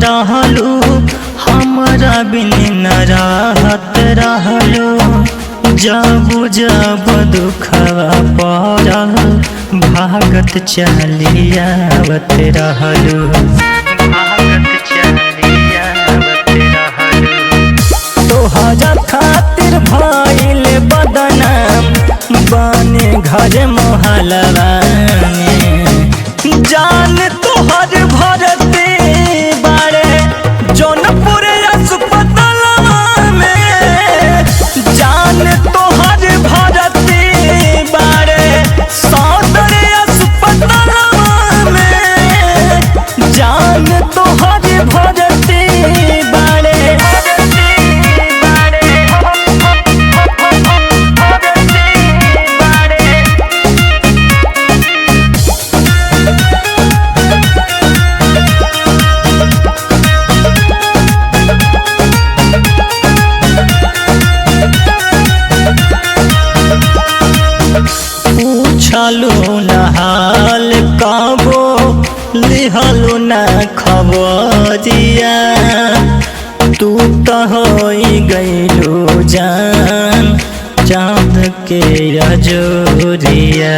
रहलू हमरा बिन न रहत रहलू। जब जब दुखवा पड़ल भागत चलियावत रहलू। तोहरा खातिर भइल बदनाम बने घर मोहल्ला में। जान तोहर भरते बारे जौनपुर अस्पतालवा में। जान तोहर भरते बारे सदर अस्पतालवा में। जान तोहर भरते बारे पूछलू न हाल कबो लिहलू न खबरिया। तू तो हो गईलू जान चाँद के अजोरिया।